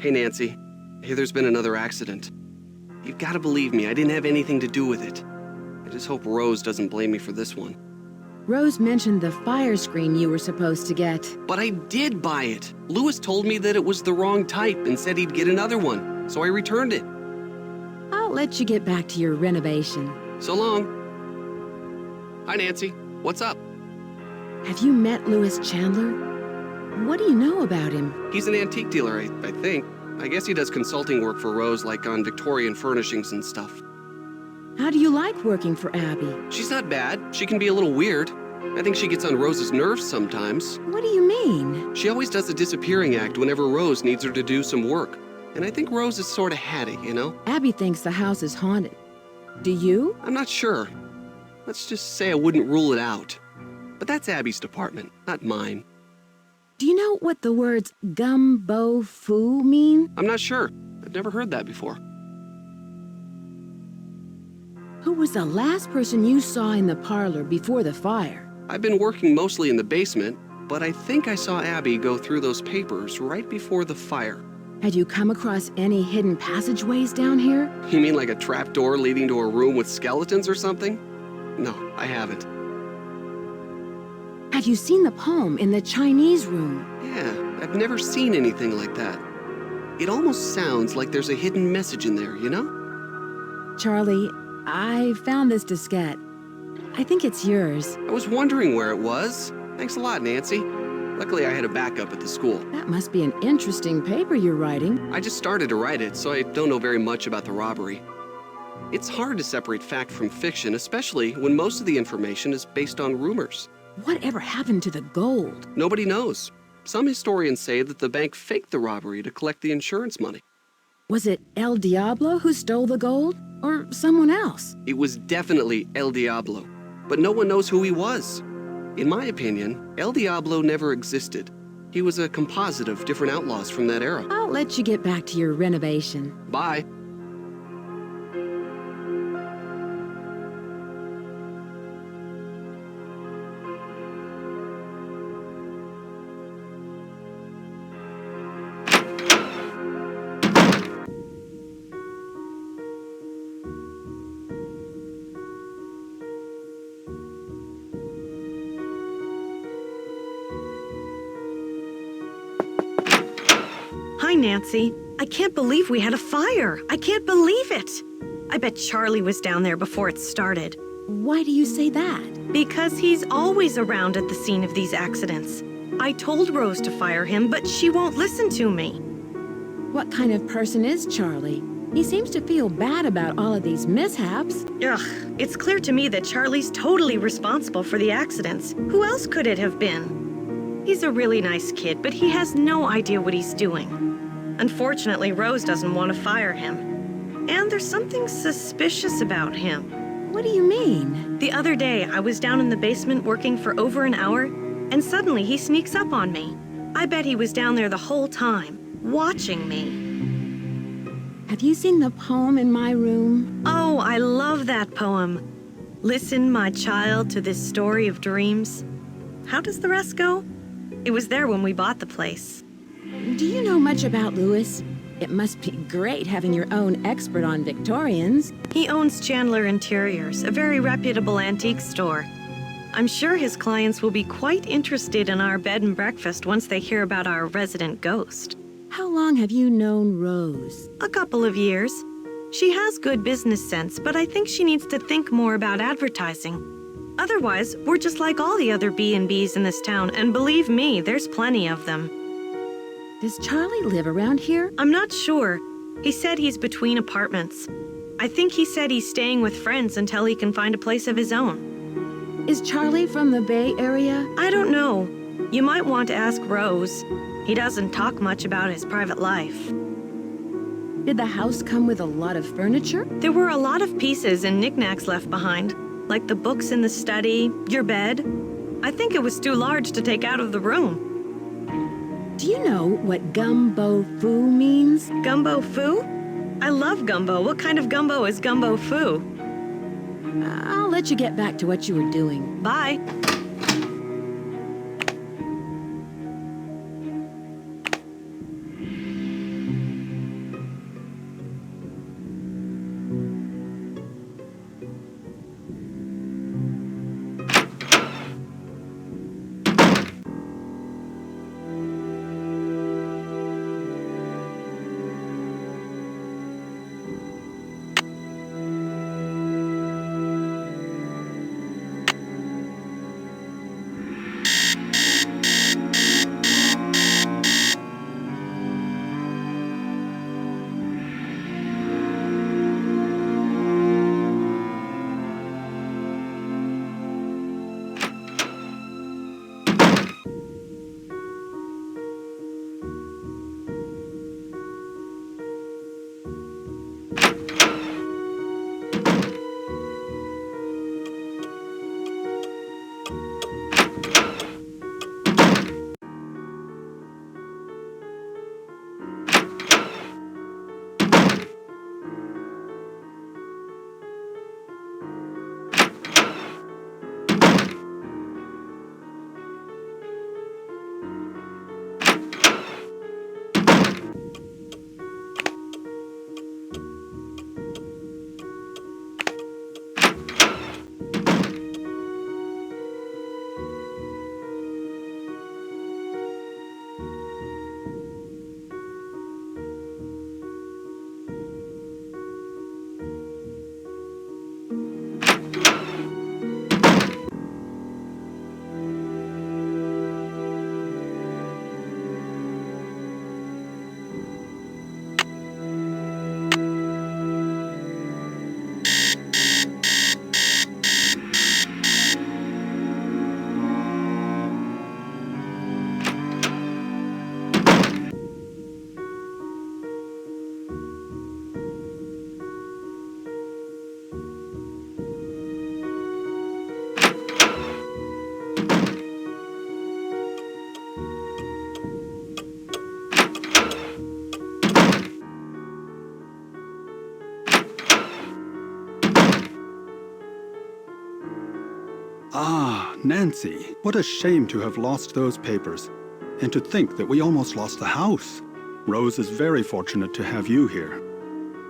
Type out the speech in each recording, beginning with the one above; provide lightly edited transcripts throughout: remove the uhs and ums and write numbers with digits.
Hey, Nancy. I hear there's been another accident. You've got to believe me, I didn't have anything to do with it. I just hope Rose doesn't blame me for this one. Rose mentioned the fire screen you were supposed to get. But I did buy it. Lewis told me that it was the wrong type and said he'd get another one, so I returned it. I'll let you get back to your renovation. So long. Hi, Nancy. What's up? Have you met Lewis Chandler? What do you know about him? He's an antique dealer, I think. I guess he does consulting work for Rose, like on Victorian furnishings and stuff. How do you like working for Abby? She's not bad. She can be a little weird. I think she gets on Rose's nerves sometimes. What do you mean? She always does a disappearing act whenever Rose needs her to do some work. And I think Rose is sort of hatty, you know? Abby thinks the house is haunted. Do you? I'm not sure. Let's just say I wouldn't rule it out. But that's Abby's department, not mine. Do you know what the words gumbo foo mean? I'm not sure. I've never heard that before. Who was the last person you saw in the parlor before the fire? I've been working mostly in the basement, but I think I saw Abby go through those papers right before the fire. Had you come across any hidden passageways down here? You mean like a trapdoor leading to a room with skeletons or something? No, I haven't. Have you seen the poem in the Chinese room? Yeah, I've never seen anything like that. It almost sounds like there's a hidden message in there, you know? Charlie, I found this diskette. I think it's yours. I was wondering where it was. Thanks a lot, Nancy. Luckily, I had a backup at the school. That must be an interesting paper you're writing. I just started to write it, so I don't know very much about the robbery. It's hard to separate fact from fiction, especially when most of the information is based on rumors. Whatever happened to the gold? Nobody knows. Some historians say that the bank faked the robbery to collect the insurance money. Was it El Diablo who stole the gold? Or someone else? It was definitely El Diablo, but no one knows who he was. In my opinion, El Diablo never existed. He was a composite of different outlaws from that era. I'll let you get back to your renovation. Bye. Hi, Nancy. I can't believe we had a fire. I can't believe it. I bet Charlie was down there before it started. Why do you say that? Because he's always around at the scene of these accidents. I told Rose to fire him, but she won't listen to me. What kind of person is Charlie? He seems to feel bad about all of these mishaps. Ugh, it's clear to me that Charlie's totally responsible for the accidents. Who else could it have been? He's a really nice kid, but he has no idea what he's doing. Unfortunately, Rose doesn't want to fire him. And there's something suspicious about him. What do you mean? The other day, I was down in the basement working for over an hour, and suddenly he sneaks up on me. I bet he was down there the whole time, watching me. Have you seen the poem in my room? Oh, I love that poem. Listen, my child, to this story of dreams. How does the rest go? It was there when we bought the place. Do you know much about Lewis? It must be great having your own expert on Victorians. He owns Chandler Interiors, a very reputable antique store. I'm sure his clients will be quite interested in our bed and breakfast once they hear about our resident ghost. How long have you known Rose? A couple of years. She has good business sense, but I think she needs to think more about advertising. Otherwise, we're just like all the other B&Bs in this town, and believe me, there's plenty of them. Does Charlie live around here? I'm not sure. He said he's between apartments. I think he said he's staying with friends until he can find a place of his own. Is Charlie from the Bay Area? I don't know. You might want to ask Rose. He doesn't talk much about his private life. Did the house come with a lot of furniture? There were a lot of pieces and knickknacks left behind, like the books in the study, your bed. I think it was too large to take out of the room. Do you know what gumbo foo means? Gumbo foo? I love gumbo. What kind of gumbo is gumbo foo? I'll let you get back to what you were doing. Bye. Ah, Nancy, what a shame to have lost those papers. And to think that we almost lost the house. Rose is very fortunate to have you here.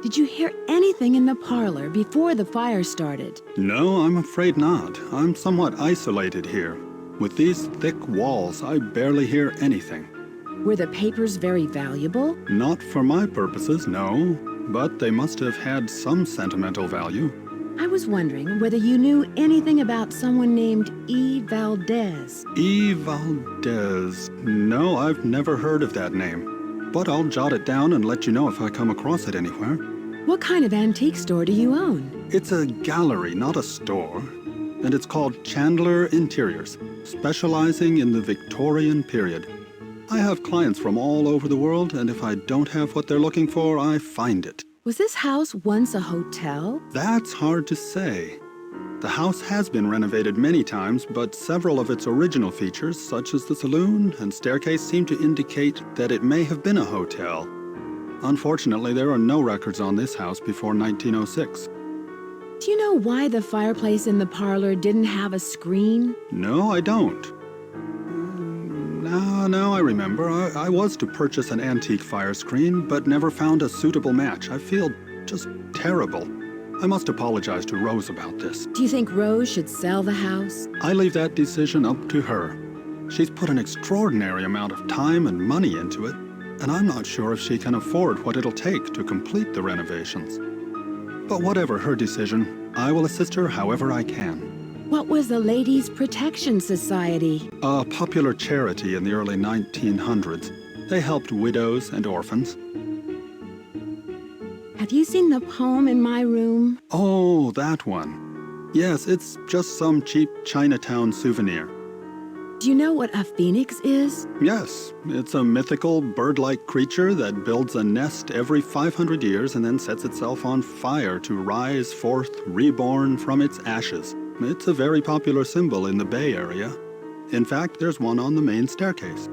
Did you hear anything in the parlor before the fire started? No, I'm afraid not. I'm somewhat isolated here. With these thick walls, I barely hear anything. Were the papers very valuable? Not for my purposes, no. But they must have had some sentimental value. I was wondering whether you knew anything about someone named E. Valdez. E. Valdez. No, I've never heard of that name. But I'll jot it down and let you know if I come across it anywhere. What kind of antique store do you own? It's a gallery, not a store. And it's called Chandler Interiors, specializing in the Victorian period. I have clients from all over the world, and if I don't have what they're looking for, I find it. Was this house once a hotel? That's hard to say. The house has been renovated many times, but several of its original features, such as the saloon and staircase, seem to indicate that it may have been a hotel. Unfortunately, there are no records on this house before 1906. Do you know why the fireplace in the parlor didn't have a screen? No, I don't. Now I remember. I was to purchase an antique fire screen, but never found a suitable match. I feel just terrible. I must apologize to Rose about this. Do you think Rose should sell the house? I leave that decision up to her. She's put an extraordinary amount of time and money into it, and I'm not sure if she can afford what it'll take to complete the renovations. But whatever her decision, I will assist her however I can. What was the Ladies' Protection Society? A popular charity in the early 1900s. They helped widows and orphans. Have you seen the poem in my room? Oh, that one. Yes, it's just some cheap Chinatown souvenir. Do you know what a phoenix is? Yes, it's a mythical bird-like creature that builds a nest every 500 years and then sets itself on fire to rise forth reborn from its ashes. It's a very popular symbol in the Bay Area. In fact, there's one on the main staircase.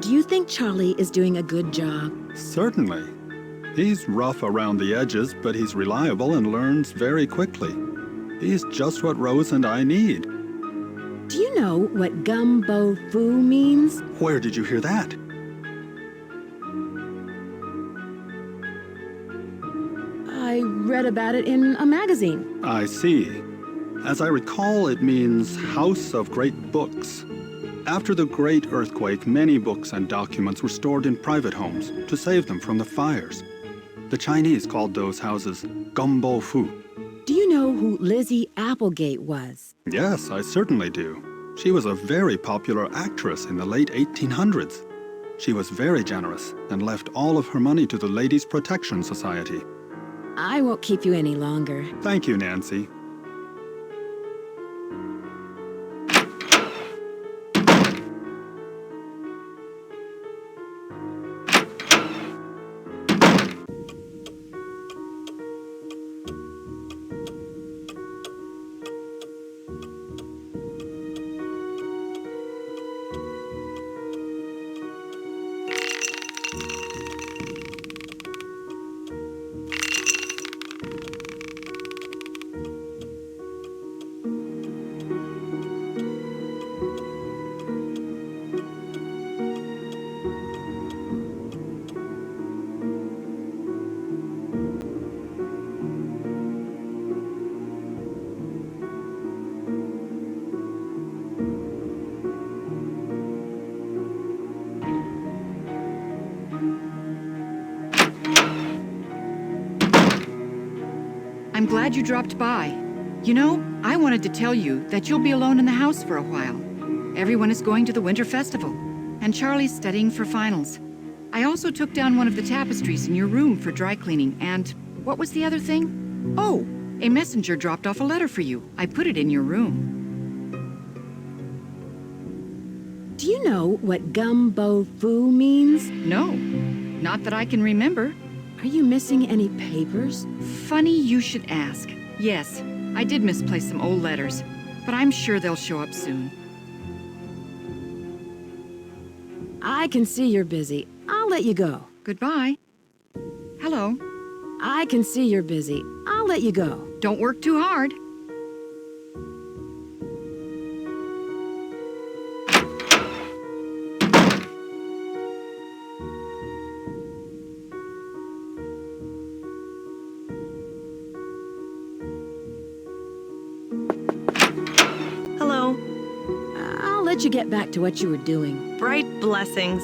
Do you think Charlie is doing a good job? Certainly. He's rough around the edges, but he's reliable and learns very quickly. He's just what Rose and I need. Do you know what gumbo foo means? Where did you hear that? I read about it in a magazine. I see. As I recall, it means House of Great Books. After the Great Earthquake, many books and documents were stored in private homes to save them from the fires. The Chinese called those houses gumbo fu. Do you know who Lizzie Applegate was? Yes, I certainly do. She was a very popular actress in the late 1800s. She was very generous and left all of her money to the Ladies' Protection Society. I won't keep you any longer. Thank you, Nancy. I'm glad you dropped by. You know, I wanted to tell you that you'll be alone in the house for a while. Everyone is going to the Winter Festival, and Charlie's studying for finals. I also took down one of the tapestries in your room for dry cleaning, and what was the other thing? Oh, a messenger dropped off a letter for you. I put it in your room. Do you know what gumbo foo means? No, not that I can remember. Are you missing any papers? Funny you should ask. Yes, I did misplace some old letters, but I'm sure they'll show up soon. I can see you're busy. I'll let you go. Goodbye. Hello. I can see you're busy. I'll let you go. Don't work too hard. let you get back to what you were doing. Bright blessings.